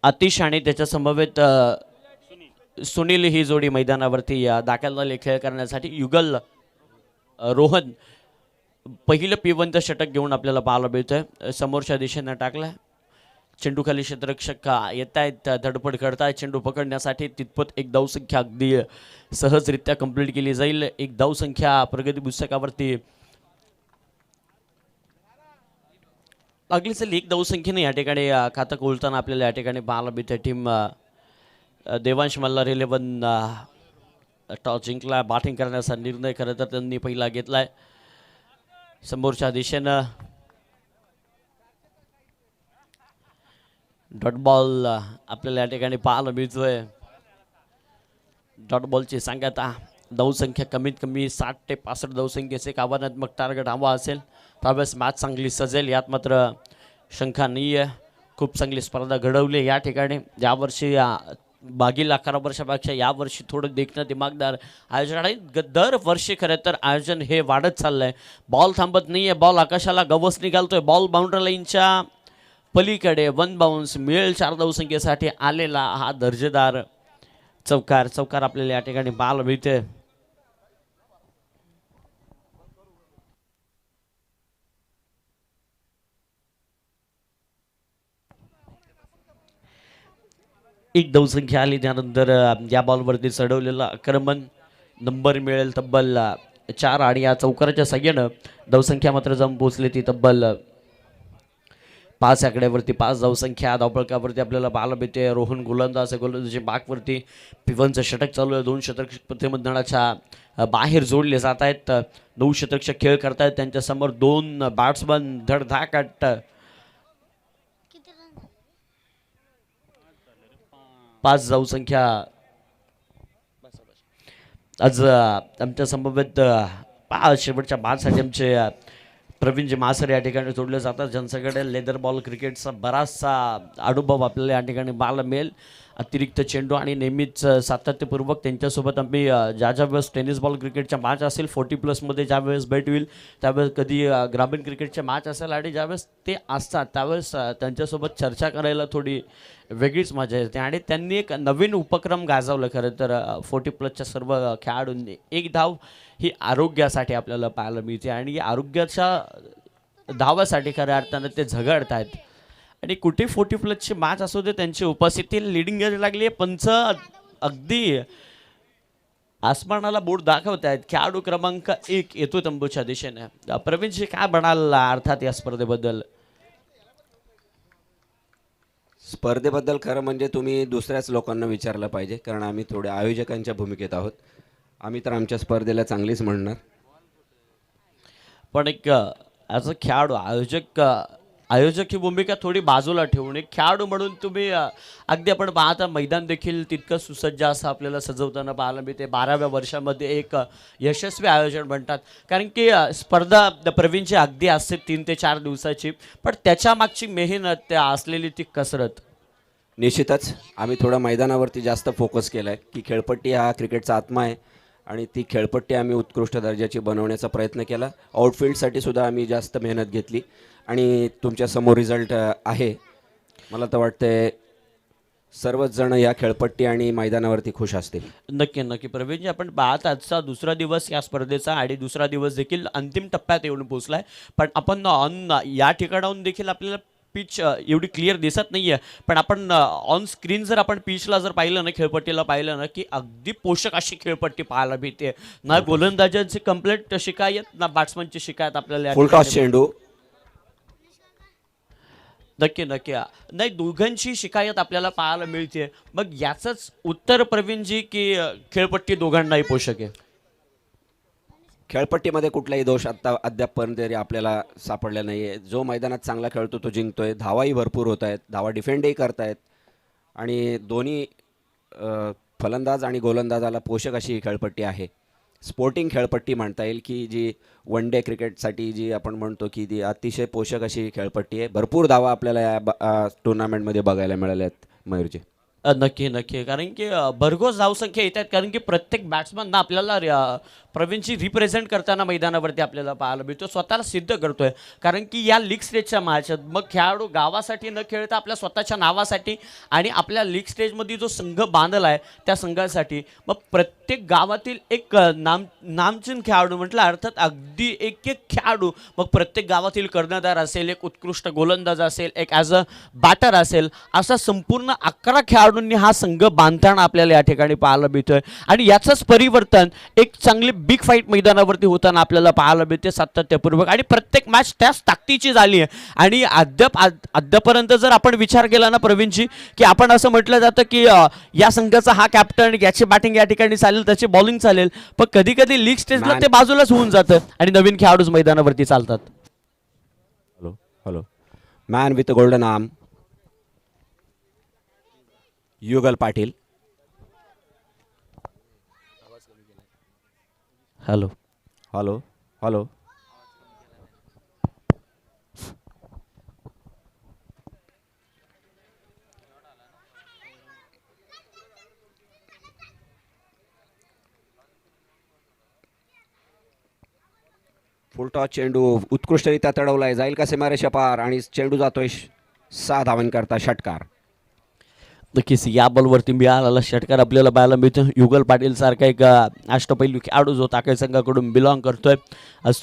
आतिश आणि त्याच्या समवेत सुनील ही जोडी मैदानावरती दाखल झाली खेळ करण्यासाठी. युगल रोहन पहिलं पिवंत षटक घेऊन आपल्याला पाहायला मिळतंय. समोरच्या दिशेनं टाकलाय चेंडू खाली. क्षेत्ररक्षक येत आहेत, धडपड करतायत चेंडू पकडण्यासाठी. तितपत एक धावसंख्या अगदी सहजरित्या कंप्लीट केली जाईल. एक धावसंख्या प्रगती पुस्तकावरती लागलीच एक धावसंख्येने या ठिकाणी खातं खोलताना आपल्याला या ठिकाणी पाहायला मिळते. टीम देवांश मल्हार 11 टॉस जिंकला. बॅटिंग करण्याचा निर्णय खरं तर त्यांनी पहिला घेतलाय. समोरच्या दिशेनं डॉट बॉल आपल्याला या ठिकाणी पाहायला मिळतोय. डॉट बॉलची सांगता धावसंख्या कमीत कमी 60 ते 65 धावसंख्येचे एक आव्हानात्मक टार्गेट हवा असेल त्यावेळेस मॅच चांगली सजेल, यात मात्र शंका नाही आहे. खूप चांगली स्पर्धा घडवली या ठिकाणी. यावर्षी मागील 11 वर्षापेक्षा यावर्षी थोडं देखणं दिमागदार आयोजन आहे. दरवर्षी खरं तर आयोजन हे वाढत चाललंय. बॉल थांबत नाही आहे, बॉल आकाशाला गवस निघालतोय. बॉल बाउंड्री लाईनच्या पलीकडे 1 बाउन्स मिळेल 4 धावसंख्येसाठी आलेला हा दर्जेदार चौकार आपल्याला या ठिकाणी पाहायला मिळते. एक धावसंख्या आली त्यानंतर या बॉलवरती चढवलेला आक्रमण नंबर मिळेल तब्बल 4 आणि या चौकाराच्या साह्यानं धावसंख्या मात्र जाऊन पोहोचली ती तब्बल 5 आकड्यावरती. 5 धावसंख्या धावपळकावरती आपल्याला पाहायला मिळते. रोहन गोलंदाजी बागवरती पिवनचं षटक चालू आहे. 2 शतक प्रतिबंधनाच्या बाहेर जोडले जात आहेत. 9 शतकच्या खेळ करतायत. त्यांच्यासमोर 2 बॅट्समन धडधाकट 5 धावसंख्या आज आमच्या समवेत शेवटच्या बादसाठी आमचे प्रवीणजी मासर या ठिकाणी जोडले जातात, ज्यांच्याकडे लेदर बॉल क्रिकेटचा बराचसा अनुभव आपल्याला या ठिकाणी पाहायला मिळेल. अतिरिक्त चेंडू आणि नेहमीच सातत्यपूर्वक त्यांच्यासोबत आम्ही ज्या वेळेस टेनिस बॉल क्रिकेटच्या मॅच असेल 40+ ज्या वेळेस भेट होईल त्यावेळेस कधी ग्रामीण क्रिकेटच्या मॅच असेल आणि ज्यावेळेस ते असतात त्यावेळेस त्यांच्यासोबत चर्चा करायला थोडी वेगळीच मजा येते. आणि त्यांनी एक नवीन उपक्रम गाजवला खरं तर 40+ सर्व खेळाडूंनी. एक धाव ही आरोग्यासाठी आपल्याला पाहायला मिळते आणि या आरोग्याच्या धावासाठी खऱ्या अर्थानं ते झगडत आहेत. आणि कुठे 40+ मॅच असू दे त्यांची उपस्थिती लिडिंग घ्यायला लागली. पंच अगदी आसमानाला बोट दाखवत आहेत. खेळाडू क्रमांक 1 येतो तंबूच्या दिशेने. प्रवीणजी काय म्हणाल अर्थात या स्पर्धेबद्दल? स्पर्धेबद्दल खरं म्हणजे तुम्ही दुसऱ्याच लोकांना विचारलं पाहिजे, कारण आम्ही थोड्या आयोजकांच्या भूमिकेत आहोत. आम्ही तर आमच्या स्पर्धेला चांगलीच म्हणणार. पण एक ॲज अ खेळाडू आयोजक ही भूमिका थोडी बाजूला ठेवून एक खेळाडू म्हणून तुम्ही अगदी आपण पाहता मैदान देखील तितकं सुसज्ज असं आपल्याला सजवताना पाहायला मिळते. 12व्या वर्षामध्ये एक यशस्वी आयोजन म्हणतात, कारण की स्पर्धा प्रवीणची अगदी असते 3 ते 4 दिवसाची, पण त्याच्या मागची मेहनत असलेली ती कसरत. निश्चितच आम्ही थोडं मैदानावरती जास्त फोकस केला आहे की खेळपट्टी हा क्रिकेटचा आत्मा आहे आणि ती खेळपट्टी आम्ही उत्कृष्ट दर्जाची बनवण्याचा प्रयत्न केला. आउटफील्डसाठी सुद्धा आम्ही जास्त मेहनत घेतली आणि तुमच्यासमोर रिझल्ट आहे. मला तर वाटतंय सर्वच जण या खेळपट्टी आणि मैदानावरती खुश असतील. नक्की प्रवीणजी, आपण पाहत आजचा दुसरा दिवस या स्पर्धेचा आणि दुसरा दिवस देखील अंतिम टप्प्यात येऊन पोहोचलाय. पण आपण या ठिकाणाहून देखील आपल्याला पिच एवढी क्लिअर दिसत नाही आहे, पण आपण ऑन स्क्रीन जर आपण पिचला जर पाहिलं ना, खेळपट्टीला पाहिलं ना, की अगदी पोषक अशी खेळपट्टी पाहायला मिळते. ना गोलंदाजांची कंप्लीट शिकायत ना बॅट्समनची शिकायत आपल्याला. फुल टॉस चेंडू नक्की नाही, दोघांची शिकायत आपल्याला पाहायला मिळते. मग याचंच उत्तर प्रवीणजी की खेळपट्टी दोघांनाही पोषक आहे? खेळपट्टीमध्ये कुठलाही दोष अद्यापपर्यंत तरी आपल्याला सापडला नाही आहे. जो मैदानात चांगला खेळतो तो जिंकतोय. धावाही भरपूर होत आहेत, धावा डिफेंडही करतायत आणि दोन्ही फलंदाज आणि गोलंदाजाला पोषक अशी ही खेळपट्टी आहे. स्पोर्टिंग खेळपट्टी म्हणता येईल की जी वन डे क्रिकेटसाठी जी आपण म्हणतो की ती अतिशय पोषक अशी खेळपट्टी आहे. भरपूर धावा आपल्याला या टुर्नामेंटमध्ये बघायला मिळाल्या आहेत मयूरजी. नक्की नक्की कारण की भरघोस धावसंख्या येत आहेत कारण की प्रत्येक बॅट्समन आपल्याला प्रवीणची रिप्रेझेंट करताना मैदानावरती आपल्याला पाहायला मिळतो, स्वतःला सिद्ध करतोय. कारण की या लीग स्टेजच्या मॅच मग खेळाडू गावासाठी न खेळता आपल्या स्वतःच्या नावासाठी आणि आपल्या लीग स्टेजमध्ये जो संघ बांधला आहे त्या संघासाठी मग प्रत्येक गावातील एक नामचीन खेळाडू म्हटलं अर्थात अगदी एक एक खेळाडू मग प्रत्येक गावातील कर्णधार असेल, एक उत्कृष्ट गोलंदाज असेल, एक ॲज अ बॅटर असेल, असा संपूर्ण 11 खेळाडूंनी हा संघ बांधताना आपल्याला या ठिकाणी पाहायला मिळतोय. आणि याचंच परिवर्तन एक चांगली बिग फाईट मैदानावरती होताना आपल्याला पाहायला मिळते सातत्यपूर्वक आणि प्रत्येक मॅच त्याच ताकदीची झाली आहे. आणि अद्यापर्यंत जर आपण विचार केला ना प्रवीणजी की आपण असं म्हटलं जातं की या संघाचा हा कॅप्टन, याची बॅटिंग या ठिकाणी चालेल, त्याची बॉलिंग चालेल, पण कधी कधी लीग स्टेजला ते बाजूलाच होऊन जातं आणि नवीन खेळाडूच मैदानावरती चालतात. Hello hello man with golden arm Yugal Patil. Hello hello hello full toss चेंडू उत्कृष्टरित्या तडवलाय, जाईल का सीमारेषा पार आणि चेंडू जातोय 6 धावांकरता षटकार. नक्कीच या बॉलवरती मिळालेला षटकार आपल्याला पाहायला मिळतो. युगल पाटील सारखा एक अष्टपैलू खेळाडू जो टाकळी संघाकडून बिलॉंग करतोय,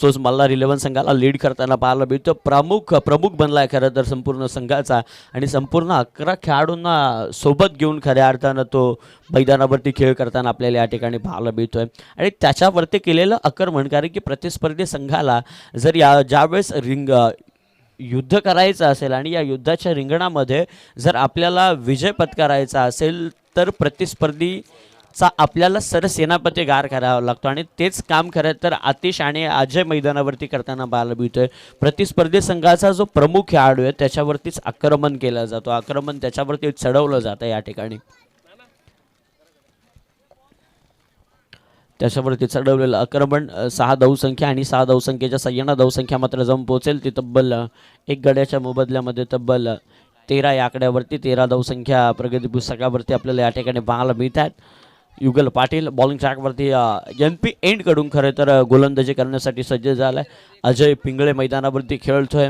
तोच मल्हार 11 संघाला लीड करताना पाहायला मिळतो. प्रमुख बनला आहे खरं तर संपूर्ण संघाचा आणि संपूर्ण 11 खेळाडूंना सोबत घेऊन खऱ्या अर्थानं तो मैदानावरती खेळ करताना आपल्याला या ठिकाणी पाहायला मिळतोय. आणि त्याच्यावरती केलेलं आक्रमण कारण की प्रतिस्पर्धी संघाला जर ज्यावेळेस युद्ध करायचं असेल आणि या युद्धाच्या रिंगणामध्ये जर आपल्याला विजय पत्करायचा असेल तर प्रतिस्पर्धीचा आपल्याला सरसेनापती गार करावा लागतो आणि तेच काम खरं तर आतिश आणि अजय मैदानावरती करताना पाहायला मिळतोय. प्रतिस्पर्धी संघाचा जो प्रमुख खेळाडू आहे त्याच्यावरतीच आक्रमण केलं जातो, आक्रमण त्याच्यावरती चढवलं जातं या ठिकाणी. त्याच्यावरती चढवलेलं आक्रमण 6 धावसंख्या आणि 6 धावसंख्येच्या सह्यानं धावसंख्या मात्र जाऊन पोहोचेल ती तब्बल 1 गड्याच्या मोबदल्यामध्ये तब्बल 13 या आकड्यावरती 13 धावसंख्या प्रगती पुस्तकावरती आपल्याला या ठिकाणी पाहायला मिळतात. युगल पाटील बॉलिंग ट्रॅकवरती NP एंडकडून खरं तर गोलंदाजी करण्यासाठी सज्ज झाला आहे. अजय पिंगळे मैदानावरती खेळतोय,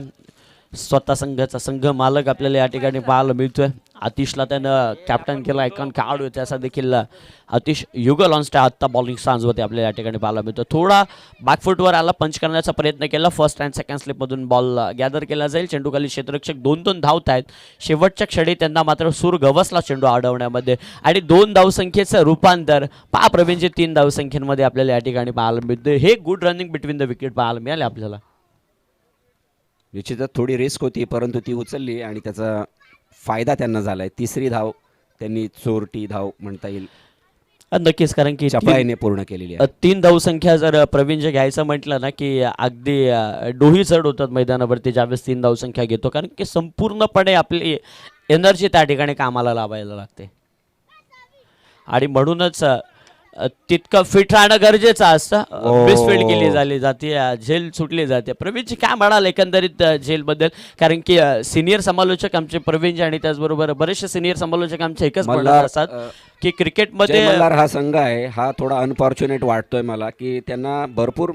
स्वतः संघाचा संघ मालक आपल्याला या ठिकाणी पाहायला मिळतोय. आतिशला त्यानं कॅप्टन केला, ऐकून खेळाडू त्याचा देखील आतिश युगल ऑन स्टार आत्ता बॉलिंग स्टान्सवरती आपल्याला या ठिकाणी पाहायला मिळतो. थोडा बॅकफुटवर आला, पंच करण्याचा प्रयत्न केला, फर्स्ट अँड सेकंड स्लिपमधून बॉल गॅदर केला जाईल. चेंडूखाली क्षेत्ररक्षक 2-2 धावत आहेत. शेवटच्या क्षणी त्यांना मात्र सूर गवसला चेंडू अडवण्यामध्ये आणि 2 धावसंख्येचं रूपांतर प्रवीणजी 3 धावसंख्येमध्ये आपल्याला या ठिकाणी पाहायला मिळतं. हे good running between the wicket पाहायला मिळाले आपल्याला. निश्चितच थोडी रिस्क होती परंतु ती उचलली आणि त्याचा फायदा त्यांना झालाय. 3री धाव त्यांनी चोरटी धाव म्हणता येईल नक्कीच कारण की चपळाईने पूर्ण केलेली आहे. 3 धावसंख्या जर प्रवीण जे घ्यायचं म्हटलं ना की अगदी डोही चढ होतात मैदानावरती ज्यावेळेस 3 धावसंख्या घेतो कारण की संपूर्णपणे आपली एनर्जी त्या ठिकाणी कामाला लावायला लागते आणि म्हणूनच तितकं फिट राहणं गरजेचं असतं. मिसफिल्ड केली झाली जाते, झेल सुटली जाते. प्रवीणजी काय म्हणाल एकंदरीत झेलबद्दल कारण की सिनियर समालोचक आमचे प्रवीणजी आणि त्याचबरोबर बरेचसे सिनियर समालोचक आमचे एकच म्हणत असतात की क्रिकेटमध्ये मल्हार हा संघ आहे हा थोडा अनफॉर्च्युनेट वाटतोय मला की त्यांना भरपूर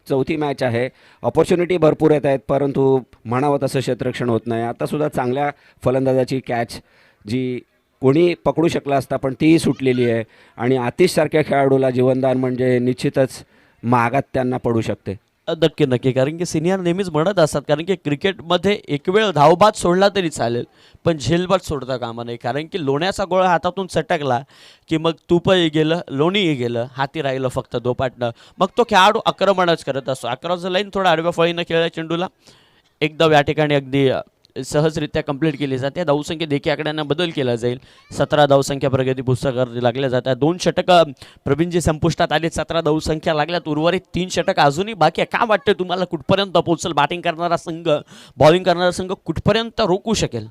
चौथी मॅच आहे, ऑपॉर्च्युनिटी भरपूर येत आहेत परंतु म्हणावं तसं क्षेत्ररक्षण होत नाही. आता सुद्धा चांगल्या फलंदाजाची कॅच जी कोणी पकडू शकला असता पण तीही सुटलेली आहे आणि आतिशसारख्या खेळाडूला जीवनदान म्हणजे निश्चितच मागात त्यांना पडू शकते. नक्की कारण की सिनियर नेहमीच म्हणत असतात कारण की क्रिकेटमध्ये एक वेळ धावबाद सोडला तरी चालेल पण झेलबाद सोडता कामा नाही कारण की लोण्याचा गोळा हातातून सटकला की मग तुपही गेलं, लोणीही गेलं, हाती राहिलं फक्त दोपाटणं. मग तो खेळाडू आक्रमणच करत असतो. 11चं लाईन थोडा आडव्या फळीनं खेळल्या चेंडूला एकदम या ठिकाणी अगदी सहजरित्या कंप्लीट केली जाते. धावसंख्येत देखील आकड्यांना बदल केला जाईल. 17 धावसंख्या प्रगती पुस्तकावर लागल्या जातात. 2 षटकं प्रवीणजी संपुष्टात आले, 17 धावसंख्या लागल्यात, उर्वरित 3 षटक अजूनही बाकी आहे. काय वाटतं तुम्हाला कुठपर्यंत पोहोचेल बॅटिंग करणारा संघ, बॉलिंग करणारा संघ कुठपर्यंत रोखू शकेल?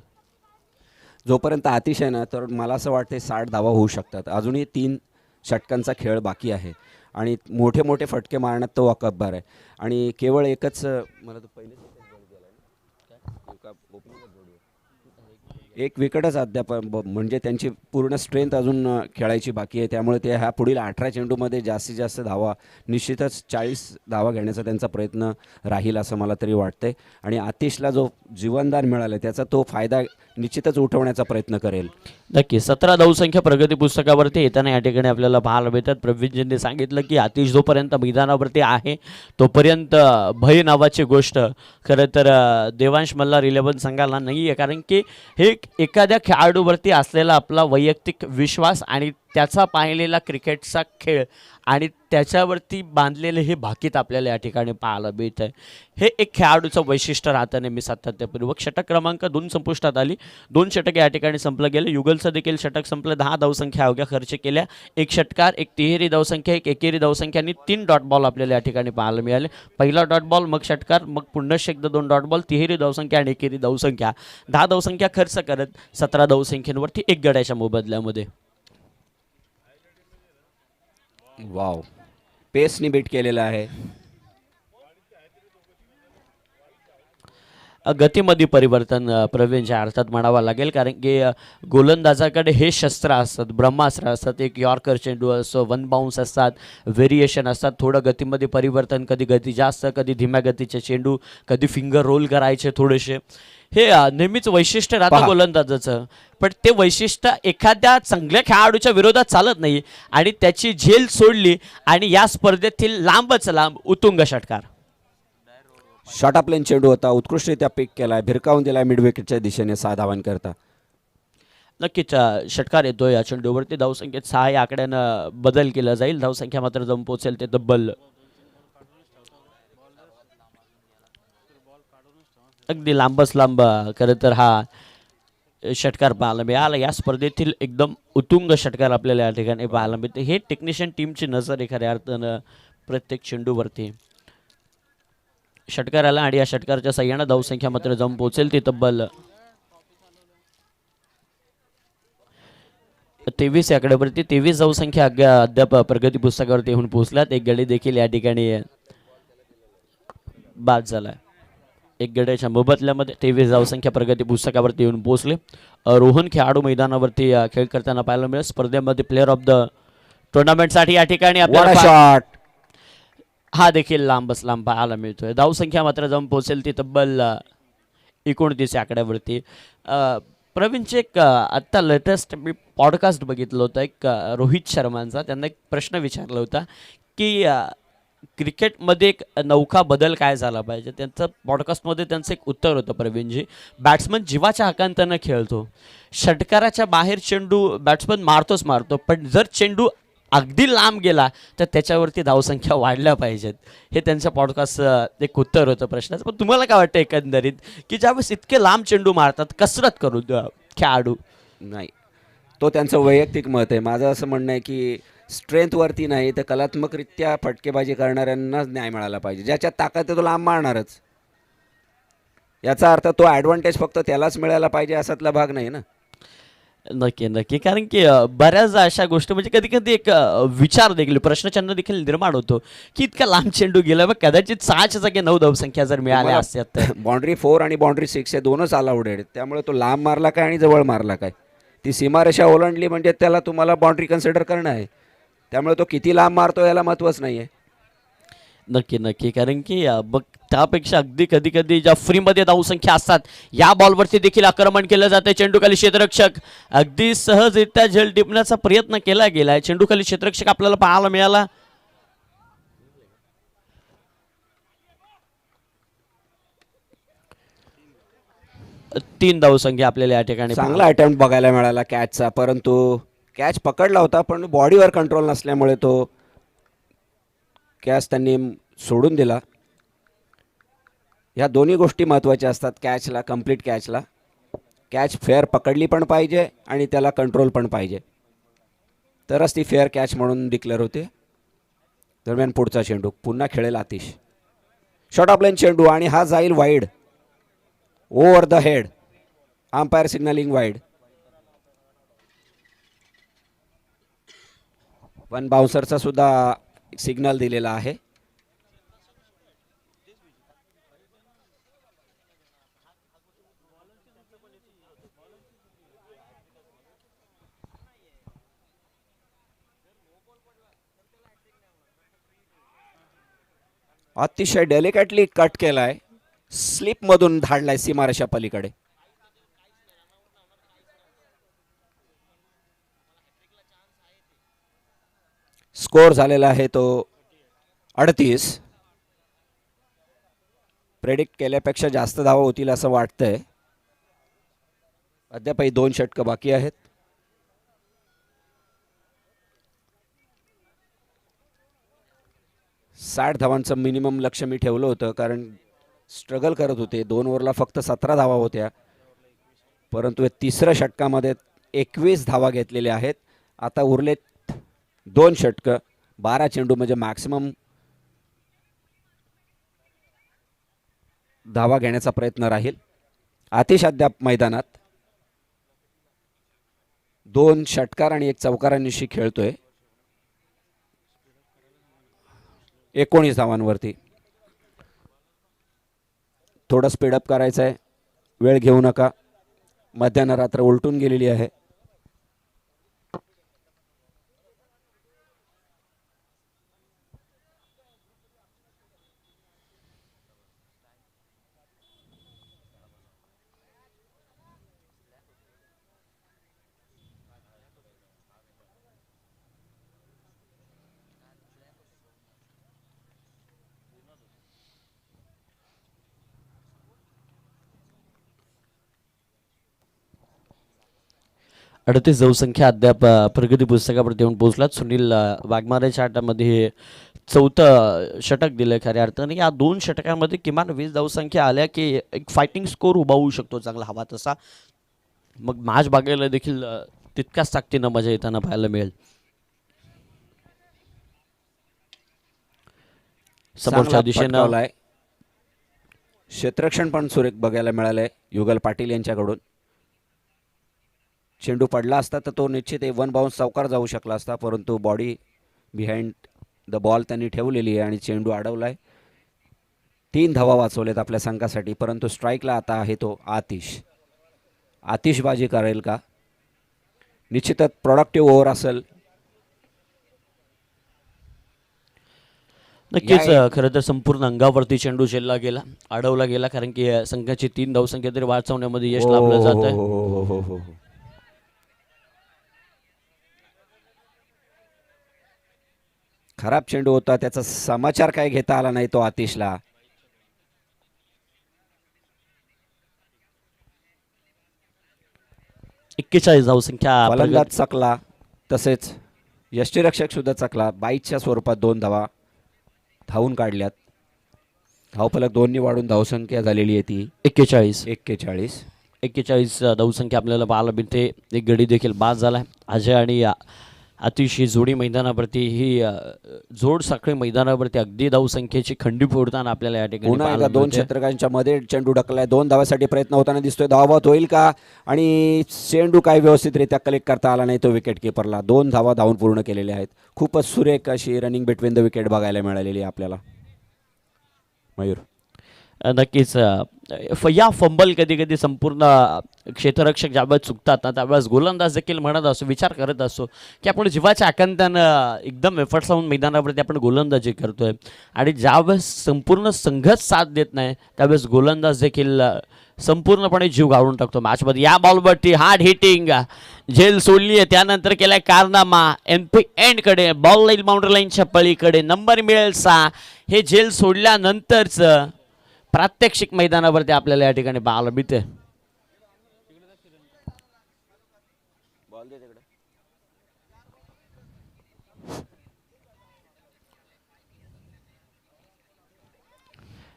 जोपर्यंत आतिश आहे ना तर मला असं वाटतं 60 धावा होऊ शकतात. अजूनही 3 षटकांचा खेळ बाकी आहे आणि मोठे मोठे फटके मारण्यात तो वाकबदार आहे आणि केवळ एकच मला तो पहिले एक विकेटच अद्याप म्हणजे त्यांची पूर्ण स्ट्रेंथ अजून खेळायची बाकी आहे. त्यामुळे ते ह्या पुढील 18 चेंडूमध्ये जास्तीत जास्त धावा, निश्चितच 40 धावा घेण्याचा त्यांचा प्रयत्न राहील असं मला तरी वाटतंय. आणि आतिशला जो जीवनदान मिळालं त्याचा तो फायदा निश्चितच उठवण्याचा प्रयत्न करेल. नक्की 17 धावसंख्या प्रगती पुस्तकावरती येताना या ठिकाणी आपल्याला पाहायला मिळतात. प्रवीणजींनी सांगितलं की आतिश जोपर्यंत मैदानावरती आहे तोपर्यंत भय नावाची गोष्ट खरं तर देवांश मल्हार 11 संघाला नाही आहे, कारण की हे एखाद्या खेळाडूवरती असलेला आपला वैयक्तिक विश्वास आणि त्याचा पाहिलेला क्रिकेटचा खेळ आणि त्याच्यावरती बांधलेले हे भाकीत आपल्याला या ठिकाणी पाहायला मिळत आहे. हे एक खेळाडूचं वैशिष्ट्य राहतं नेहमी सातत्यपूर्वक. षटक क्रमांक 2 संपुष्टात आली. 2 षटक या ठिकाणी संपलं गेलं. युगलचं देखील षटक संपलं. 10 धावसंख्या अवघ्या खर्च केल्या. एक षटकार, एक तिहेरी धावसंख्या, एक एकेरी धावसंख्या आणि 3 डॉट बॉल आपल्याला या ठिकाणी पाहायला मिळाले. पहिला डॉट बॉल, मग षटकार, मग पुन्हा एकदा 2 डॉट बॉल, तिहेरी धावसंख्या आणि एकेरी धावसंख्या. 10 धावसंख्या खर्च करत 17 धावसंख्येवरती 1 गड्याच्या मोबदल्यामध्ये. वाव, पेसनी बीट केलेला आहे. गतीमध्ये परिवर्तन प्रवीणच्या अर्थात म्हणावं लागेल, कारण की गोलंदाजाकडे हे शस्त्र असतात, ब्रह्मास्त्र असतात. एक यॉर्कर चेंडू असतो, 1 बाउन्स असतात, व्हेरिएशन असतात. थोडं गतीमध्ये परिवर्तन, कधी गती जास्त, कधी धीम्या गतीचे चेंडू, कधी फिंगर रोल करायचे थोडेसे. हे नेहमीच वैशिष्ट्य राहतं गोलंदाजाचं. पण ते वैशिष्ट्य एखाद्या चांगल्या खेळाडूच्या विरोधात चालत नाही आणि त्याची झेल सोडली आणि या स्पर्धेतील लांबच लांब उतुंग षटकार. शॉर्ट ऑफ लेन चेंडू होता, उत्कृष्टरित्या पिक केला, भिरकावून दिला मिड विकेटच्या दिशेने 6 धावांकरता. नक्कीच षटकार येतो या चेंडूवरती. धावसंख्येत 6 या आकड्यानं बदल केला जाईल. धावसंख्या मात्र जाऊन पोहोचेल ते तब्बल अगदी लांबच लांब. खरं तर हा षटकार पाहायला मिळाला. या स्पर्धेतील एकदम उत्तुंग षटकार आपल्याला या ठिकाणी पाहायला मिळते. हे टेक्निशियन टीमची नजर आहे खऱ्या अर्थानं प्रत्येक चेंडूवरती. षटकार आला आणि या षटकारच्या सह्यानं धावसंख्या मात्र जाऊन पोहोचेल ती तब्बल 23 आकड्यावरती. 23 धावसंख्या अद्याप प्रगती पुस्तकावरती येऊन पोहोचल्यात. एक गडी देखील या ठिकाणी बाद झालाय. एक गड्याच्या मोबदल्यामध्ये 23 धावसंख्या प्रगती पुस्तकावरती येऊन पोहोचले. रोहन खेळाडू मैदानावरती खेळ करताना पाहायला मिळेल. स्पर्धेमध्ये प्लेअर ऑफ द टुर्नामेंटसाठी या ठिकाणी आपल्याला शॉट हा देखील लांबच लांब पाहायला मिळतोय. धावसंख्या मात्र जाऊन पोहोचेल ती तब्बल 29 आकड्यावरती. प्रवीणचे एक आत्ता लेटेस्ट मी पॉडकास्ट बघितलं होतं एक रोहित शर्मांचा. त्यांना एक प्रश्न विचारला होता की क्रिकेटमध्ये एक नौका बदल काय झाला पाहिजे. त्यांचं पॉडकास्टमध्ये त्यांचं एक उत्तर होतं प्रवीणजी. बॅट्समन जीवाच्या आकांतानं खेळतो. षटकाराच्या बाहेर चेंडू बॅट्समन मारतो, पण जर चेंडू अगदी लांब गेला तर त्याच्यावरती धावसंख्या वाढल्या पाहिजेत. हे त्यांच्या पॉडकास्ट एक उत्तर होतं प्रश्नाचं. पण तुम्हाला काय वाटतं एकंदरीत की ज्यावेळेस इतके लांब चेंडू मारतात कसरत करून खेळाडू? नाही, तो त्यांचं वैयक्तिक मत आहे. माझं असं म्हणणं आहे की स्ट्रेंथवरती नाही तर कलात्मकरित्या फटकेबाजी करणाऱ्यांनाच न्याय मिळाला पाहिजे. ज्याच्यात ताकद आहे तो लांब मारणारच. याचा अर्थ तो ॲडव्हान्टेज फक्त त्यालाच मिळायला पाहिजे असातला भाग नाही ना. नक्की, कारण की बऱ्याच अशा गोष्टी म्हणजे कधी कधी एक विचार देखील, प्रश्नचिन्ह देखील निर्माण होतो की इतका लांब चेंडू गेला, मग कदाचित 6च्या जागी 9 धावसंख्या जर मिळाल्या असत्यात तर. बाउंड्री 4 आणि बाउंड्री 6 हे दोनच अलाउड आहेत. त्यामुळे तो लांब मारला काय आणि जवळ मारला काय, ती सीमारेषा ओलांडली म्हणजे त्याला तुम्हाला बाउंड्री कन्सिडर करणं आहे. त्यामुळे तो किती लांब मारतो याला महत्त्वच नाही आहे. नक्की, कारण की बघ त्यापेक्षा अगदी कधी कधी ज्या फ्रीमध्ये धावसंख्या असतात या बॉलवरती देखील आक्रमण केलं जातं. चेंडूखाली क्षेत्ररक्षक अगदी सहजरित्या झेल टिपण्याचा प्रयत्न केला गेलाय. चेंडूखाली क्षेत्ररक्षक आपल्याला पाहायला मिळाला. तीन धावसंख्या आपल्याला या ठिकाणी चांगला अटेम्प्ट बघायला मिळाला कॅचचा, परंतु कॅच पकडला होता पण बॉडीवर कंट्रोल नसल्यामुळे तो कॅच त्यांनी सोडून दिला. ह्या दोन्ही गोष्टी महत्त्वाच्या असतात कॅचला, कंप्लीट कॅचला. कॅच फेअर पकडली पण पाहिजे आणि त्याला कंट्रोल पण पाहिजे, तरच ती फेअर कॅच म्हणून डिक्लेअर होते. दरम्यान पुढचा चेंडू पुन्हा खेळेल आतिश. शॉर्ट ऑफ लाईन चेंडू आणि हा जाईल wide, over the head. Umpire signalling wide. One बाउन्सरचा सुद्धा सिग्नल दिलेला आहे. अतिशय डेलिकेटली कट केलाय, स्लिपमधून धाडलाय सीमारेषा पलीकडे. स्कोर झालेला आहे तो 38. प्रेडिक्ट केल्यापेक्षा जास्त धावा होतील असं वाटतंय. अद्यापही 2 षटकं बाकी आहेत. साठ धावांचं मिनिमम लक्ष मी ठेवलं होतं, कारण स्ट्रगल करत होते. 2 ओव्हरला फक्त 17 धावा होत्या, परंतु या तिसऱ्या षटकामध्ये 21 धावा घेतलेल्या आहेत. आता उरलेत 2 षटकं, 12 चेंडू म्हणजे मॅक्सिमम धावा घेण्याचा प्रयत्न राहील. आतिश अद्याप मैदानात 2 षटकार आणि 1 चौकारांनिशी खेळतोय. 19 धावांवरती. थोडं स्पीडअप करायचं आहे, वेळ घेऊ नका. मध्यान्ह रात्र उलटून गेलेली आहे. अडतीस धावसंख्या अद्याप प्रगती पुस्तकावरती येऊन पोहोचलात. सुनील वाघमारेच्या आटामध्ये 4थं षटक दिलं खऱ्या अर्थाने. या 2 षटकांमध्ये किमान 20 धावसंख्या आल्या की एक फायटिंग स्कोर उभा होऊ शकतो चांगला हवा तसा. मग मॅच बघायला देखील तितक्याच ताकदीनं मजा येताना पाहायला मिळेल. समोरच्या दिशेनं क्षेत्ररक्षण पण सुरेख बघायला मिळालंय युगल पाटील यांच्याकडून. चेंडू पडला असता तर तो निश्चित 1 बाउन्स चौकार जाऊ शकला असता, परंतु बॉडी बिहाइंड द बॉल त्यांनी ठेवलेली आहे आणि चेंडू अडवलाय. 3 धावा वाचवलेत आपल्या संघासाठी, परंतु स्ट्राईकला आता आहे तो आतिश. आतिशबाजी करेल का? निश्चितच प्रोडक्टिव्ह ओव्हर असेल. नक्कीच खरं तर संपूर्ण अंगावरती चेंडू झेलला गेला, अडवला गेला, कारण की संघाची 3 धावसंख्या तरी वाचवण्यामध्ये यश लाभलं जात आहे. खराब चेंडू होता, त्याचा समाचार काय घेता आला नाही तो आतिशला. एक्केचाळीस धावसंख्या. फलंदाज चकला, तसेच यष्टीरक्षक सुद्धा चकला. 22च्या स्वरूपात 2 धावा धावून काढल्यात. धावफलक 2नी वाढून धावसंख्या झालेली आहे ती 41 धावसंख्या आपल्याला पाहायला मिळते. एक गडी देखील बाद झाला. अजय आणि आतिश ही जोडी मैदानावरती, ही जोड साखळी मैदानावरती अगदी धावसंख्येची खंडी फोडताना आपल्याला या ठिकाणी पुन्हा एकदा 2 क्षेत्रकांच्या मध्ये चेंडू ढकललाय. 2 धावासाठी प्रयत्न होताना दिसतोय. धावबाद होईल का? आणि चेंडू काय व्यवस्थितरित्या कलेक्ट करता आला नाही तो विकेट किपरला. 2 धावा धावून पूर्ण केलेल्या आहेत. खूपच सुरेख अशी रनिंग बिटवीन द विकेट बघायला मिळालेली आहे आपल्याला. मयूर, नक्कीच या फंबल कधी कधी संपूर्ण क्षेत्ररक्षक ज्यावेळेस चुकतात ना, त्यावेळेस गोलंदाज देखील म्हणत असतो, विचार करत असतो की आपण जीवाच्या आकांतानं एकदम एफर्ट्स लावून मैदानावरती आपण गोलंदाजी करतोय, आणि ज्यावेळेस संपूर्ण संघच साथ देत नाही त्यावेळेस गोलंदाज देखील संपूर्णपणे जीव गाळून टाकतो मॅचमध्ये. या बॉलवरती हार्ड हिटिंग झेल सोडली आहे, त्यानंतर केलाय कारनामा एनपी एंडकडे, बॉल लाईन बाउंड्री लाईनच्या पलीकडे नंबर मिळेल 6. हे झेल सोडल्यानंतरचं प्रात्यक्षिक मैदानावरती आपल्याला या ठिकाणी पाहायला मिळते.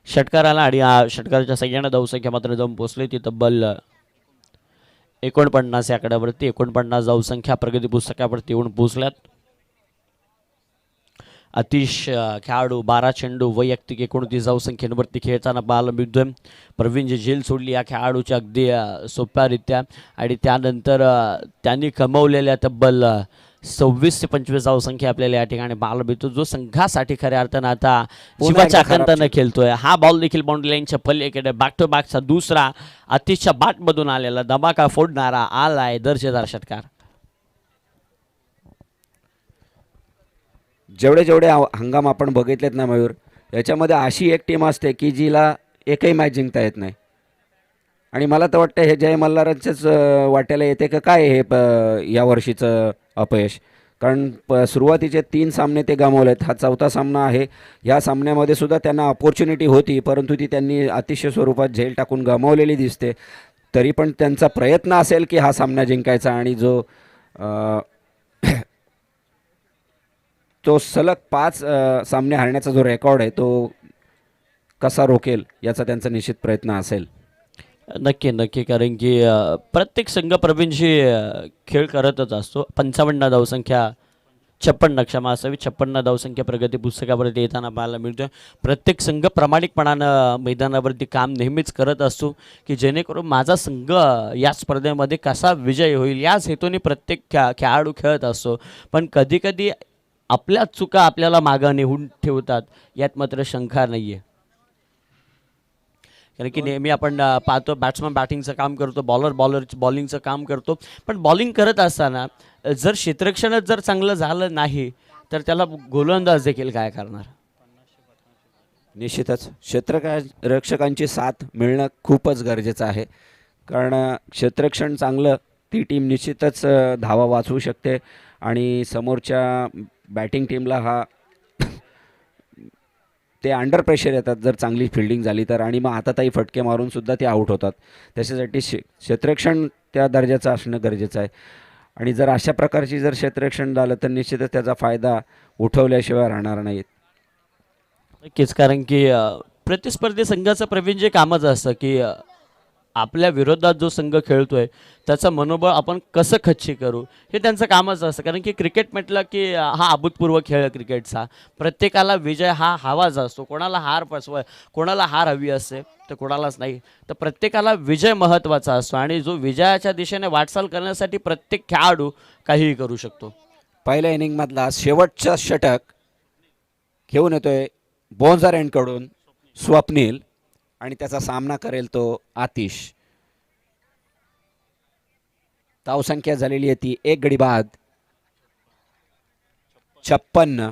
षटकाराला आणि षटकाराच्या सगळ्यांना धावसंख्या मात्र जाऊन पोहोचली ती तब्बल 49 या आकड्यावरती. 49 धावसंख्या प्रगती पुस्तकावरती येऊन पोहोचल्यात. आतिश खेळाडू 12 चेंडू वैयक्तिक 29 धावसंख्येवरती खेळताना पाहायला मिळतोय. प्रवीण जी झेल सोडली या खेळाडूची अगदी सोप्यारित्या, आणि त्यानंतर त्यांनी कमवलेल्या तब्बल 26 ते 25 धावसंख्या आपल्याला या ठिकाणी पाहायला मिळतो, जो संघासाठी खऱ्या अर्थानं आता जीवाच्या आकांतानं खेळतोय. हा बॉल देखील बाउंड्री लाईनच्या पलीकडे बॅक टू बॅकचा दुसरा आतिशच्या बॅटमधून आलेला धमाका फोडणारा आलाय दर्जेदार षटकार. जेवढे हंगाम आपण बघितलेत ना मयूर, याच्यामध्ये अशी एक टीम असते की जिला एकही मॅच जिंकता येत नाही. आणि मला तर वाटतं हे जय मल्हारांच्याच वाट्याला येते का काय हे या वर्षीचं अपयश. कारण सुरुवातीचे 3 सामने ते गमावलेत. हा 4था सामना आहे. या सामन्यामध्ये सुद्धा त्यांना अपॉर्च्युनिटी होती, परंतु ती त्यांनी अतिशय स्वरूपात झेल टाकून गमावलेली दिसते. तरी पण त्यांचा प्रयत्न असेल की हा सामना जिंकायचा आणि जो तो सलग 5 सामने हारण्याचा जो रेकॉर्ड आहे तो कसा रोकेल याचा त्यांचा निश्चित प्रयत्न असेल. नक्की नक्की, कारण की प्रत्येक संघ प्रवीणशी खेळ करतच असतो. 55 धावसंख्या 56 क्षमा असावी 56 धावसंख्या प्रगती पुस्तकावरती येताना पाहायला मिळतोय. प्रत्येक संघ प्रामाणिकपणानं मैदानावरती काम नेहमीच करत असतो की जेणेकरून माझा संघ या स्पर्धेमध्ये कसा विजय होईल याच हेतूने प्रत्येक खेळाडू खेळत असतो. पण कधीकधी आपल्याच चुका आपल्याला मागं नेऊन ठेवतात, यात मात्र शंका नाही आहे. कारण की नेहमी आपण पाहतो बॅट्समन बॅटिंगचं काम करतो, बॉलर बॉलिंगचं काम करतो. पण बॉलिंग करत असताना जर क्षेत्ररक्षणच जर चांगलं झालं नाही तर त्याला गोलंदाज देखील काय करणार. निश्चितच क्षेत्ररक्षकांची साथ मिळणं खूपच गरजेचं आहे. कारण क्षेत्ररक्षण चांगलं ती टीम निश्चितच धावा वाचवू शकते आणि समोरच्या बॅटिंग टीमला हा ते अंडर प्रेशर येतात जर चांगली फिल्डिंग झाली तर, आणि मग हाताताई फटके मारूनसुद्धा ते आऊट होतात. त्याच्यासाठी क्षेत्ररक्षण त्या दर्जाचं असणं गरजेचं आहे. आणि जर अशा प्रकारची जर क्षेत्ररक्षण झालं तर निश्चितच त्याचा फायदा उठवल्याशिवाय राहणार नाहीत. नक्कीच, कारण की प्रतिस्पर्धी संघाचं प्रवीण जे कामच असतं की आपल्या विरोधात जो संघ खेळतोय त्याचं मनोबळ आपण कसं खच्ची करू, हे त्यांचं कामच असतं. कारण की क्रिकेट म्हटलं की हा अभूतपूर्व खेळ आहे क्रिकेटचा. प्रत्येकाला विजय हा हवाच असतो. कोणाला कोणाला हार हवी असते तर कोणालाच नाही. तर प्रत्येकाला विजय महत्त्वाचा असतो आणि जो विजयाच्या दिशेने वाटचाल करण्यासाठी प्रत्येक खेळाडू काहीही करू शकतो. पहिल्या इनिंगमधला शेवटचा षटक घेऊन येतोय बोन्झर एंडकडून स्वप्नील आणि त्याचा सामना करेल तो आतिश. धावसंख्या झालेली आहे ती 1 गडी बाद 56.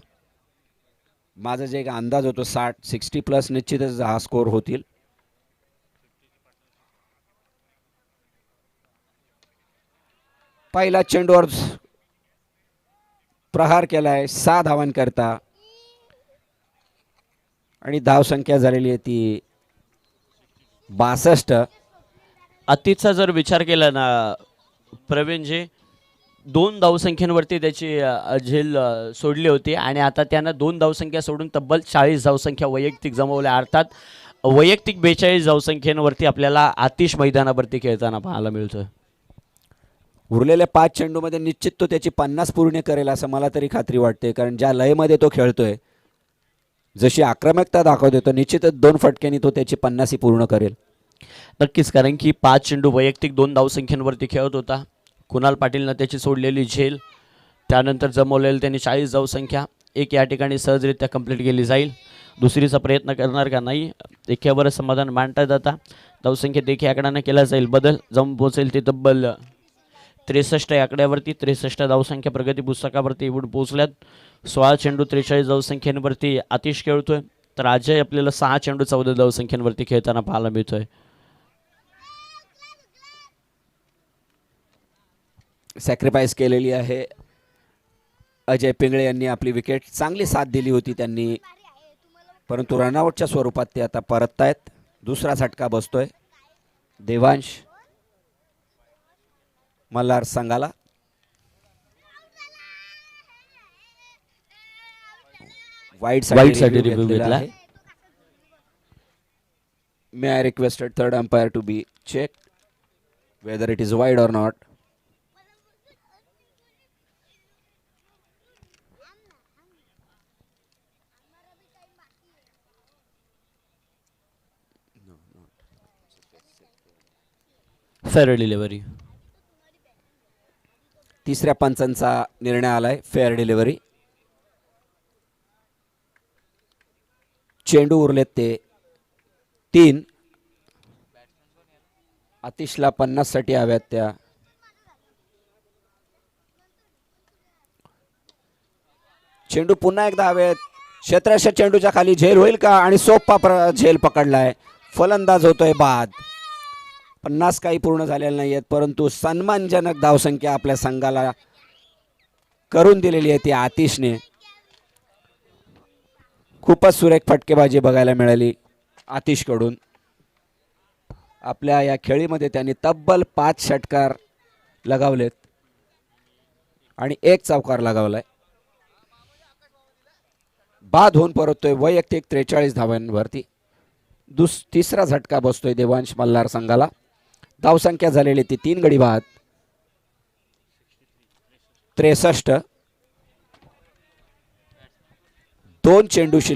माझा जे एक अंदाज होतो 60 प्लस निश्चितच हा स्कोर होतील. पहिला चेंडूवर प्रहार केलाय 6 धावांकरता आणि धावसंख्या झालेली आहे ती 62. अतिथचा जर विचार केला ना प्रवीणजी, 2 धावसंख्येवरती त्याची झेल सोडली होती आणि आता त्यानं 2 धावसंख्या सोडून तब्बल 40 धावसंख्या वैयक्तिक जमवल्या. अर्थात वैयक्तिक 42 धावसंख्येवरती आपल्याला आतिश मैदानावरती खेळताना पाहायला मिळतोय. उरलेल्या 5 चेंडूमध्ये निश्चित तो त्याची 50 पूर्ण करेल असं मला तरी खात्री वाटते. कारण ज्या लयमध्ये तो खेळतोय, जशी आक्रमकता दाखवतोय, तो निश्चितच 2 फटक्यांनी तो त्याची 50 पूर्ण करेल. नक्कीच, कारण की 5 चेंडू वैयक्तिक 2 धावसंख्येवरती खेळत होता. कुणाल पाटीलनं त्याची सोडलेली झेल, त्यानंतर जमवलेली त्यांनी 40 धावसंख्या एक या ठिकाणी सहजरित्या कंप्लीट केली जाईल. दुसरीचा प्रयत्न करणार का नाही, एकावर समाधान मांडता जाता धावसंख्येत एक आकड्यानं केला जाईल बदल. जाऊन पोहोचेल ते तब्बल 63 या आकड्यावरती. 63 धावसंख्या प्रगती पुस्तकावरती येऊन पोहोचल्यात. 16 चेंडू 43 धावसंख्येवरती आतिश खेळतोय, तर अजय आपल्याला 6 चेंडू 14 धावसंख्येवरती खेळताना पाहायला मिळतोय. सॅक्रिफाईस केलेली आहे अजय पिंगळे यांनी. आपली विकेट चांगली साथ दिली होती त्यांनी, परंतु रनआउटच्या स्वरूपात ते आता परततायत. दुसरा झटका बसतोय देवांश मल्हार संघाला. वाईट साठी रिव्ह्यू घेतला आहे. May I requested third umpire to be check whether it is wide और नॉट. Fair delivery. तिसऱ्या पंचांचा निर्णय आलाय फेअर डिलिव्हरी. चेंडू उरलेत ते 3. आतिशला 50 साठी हव्यात त्या. चेंडू पुन्हा एकदा हवेत क्षेत्ररक्षक चेंडूच्या खाली झेल होईल का आणि सोपा झेल पकडलाय. फलंदाज होतोय बाद. 50 काही पूर्ण झालेले नाही आहेत, परंतु सन्मानजनक धावसंख्या आपल्या संघाला करून दिलेली आहे ती आतिशने. खूपच सुरेख फटकेबाजी बघायला मिळाली आतिशकडून. आपल्या या खेळीमध्ये त्यांनी तब्बल 5 षटकार लगावलेत आणि 1 चौकार लगावलाय. बाद होऊन परततोय वैयक्तिक 43 धावांवरती. तिसरा झटका बसतोय देवांश मल्हार संघाला. धावसंख्या झालेली ती 3 गडी बाद. 63. 2 चेंडू